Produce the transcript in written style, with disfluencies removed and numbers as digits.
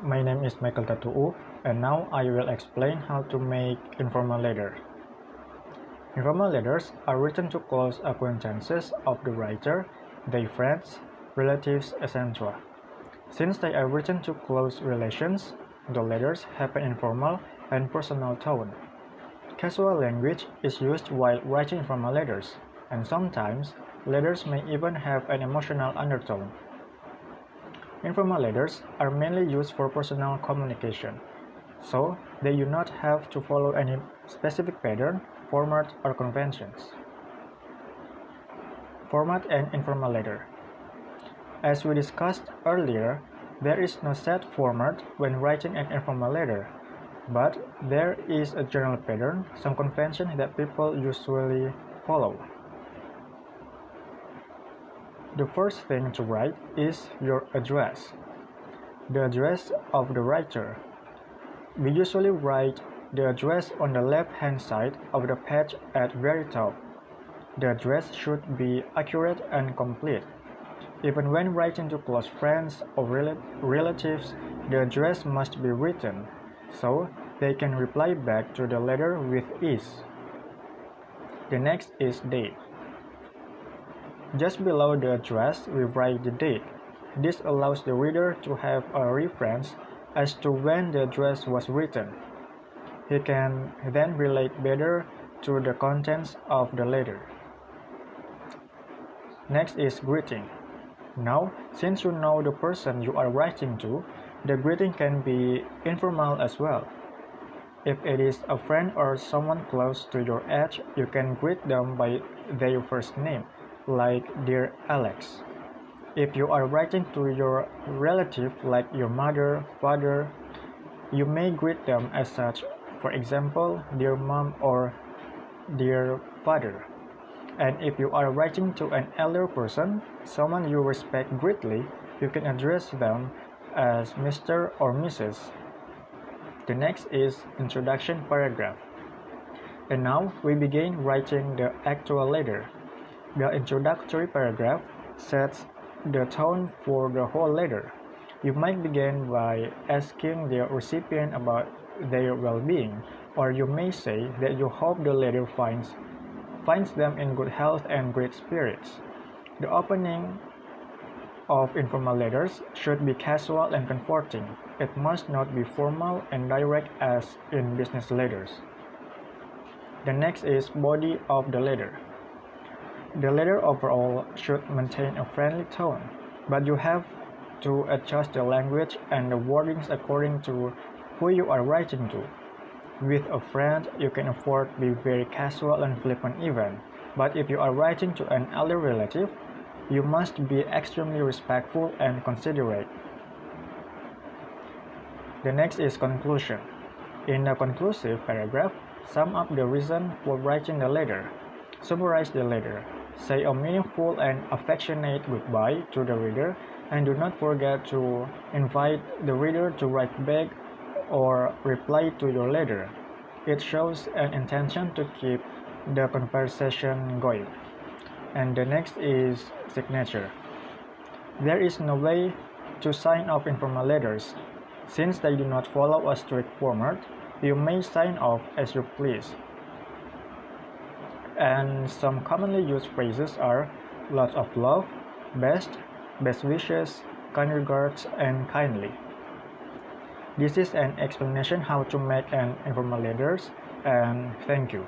My name is Michael Tatuu, and now I will explain how to make informal letter. Informal letters are written to close acquaintances of the writer, their friends, relatives, etc. Since they are written to close relations, the letters have an informal and personal tone. Casual language is used while writing informal letters, and sometimes letters may even have an emotional undertone. Informal letters are mainly used for personal communication, so they do not have to follow any specific pattern, format, or conventions. Format and informal letter. As we discussed earlier, there is no set format when writing an informal letter, but there is a general pattern, some convention that people usually follow. The first thing to write is your address, the address of the writer. We usually write the address on the left-hand side of the page at very top. The address should be accurate and complete. Even when writing to close friends or relatives, the address must be written, so they can reply back to the letter with ease. The next is date. Just below the address, we write the date. This allows the reader to have a reference as to when the address was written. He can then relate better to the contents of the letter. Next is greeting. Now, since you know the person you are writing to, the greeting can be informal as well. If it is a friend or someone close to your age, you can greet them by their first name, like Dear Alex. If you are writing to your relative like your mother, father, you may greet them as such, for example, Dear Mom or Dear Father. And if you are writing to an elder person, someone you respect greatly, you can address them as Mr. or Mrs. The next is introduction paragraph. And now we begin writing the actual letter. The introductory paragraph sets the tone for the whole letter. You might begin by asking the recipient about their well-being, or you may say that you hope the letter finds them in good health and great spirits. The opening of informal letters should be casual and comforting. It must not be formal and direct as in business letters. The next is body of the letter. The letter overall should maintain a friendly tone, but you have to adjust the language and the wordings according to who you are writing to. With a friend, you can afford to be very casual and flippant even, but if you are writing to an elder relative, you must be extremely respectful and considerate. The next is conclusion. In the conclusive paragraph, sum up the reason for writing the letter. Summarize the letter. Say a meaningful and affectionate goodbye to the reader, and do not forget to invite the reader to write back or reply to your letter. It shows an intention to keep the conversation going. And the next is signature. There is no way to sign off informal letters. Since they do not follow a strict format, you may sign off as you please. And some commonly used phrases are lots of love, best wishes, kind regards, and kindly. This is an explanation how to make an informal letters, and thank you.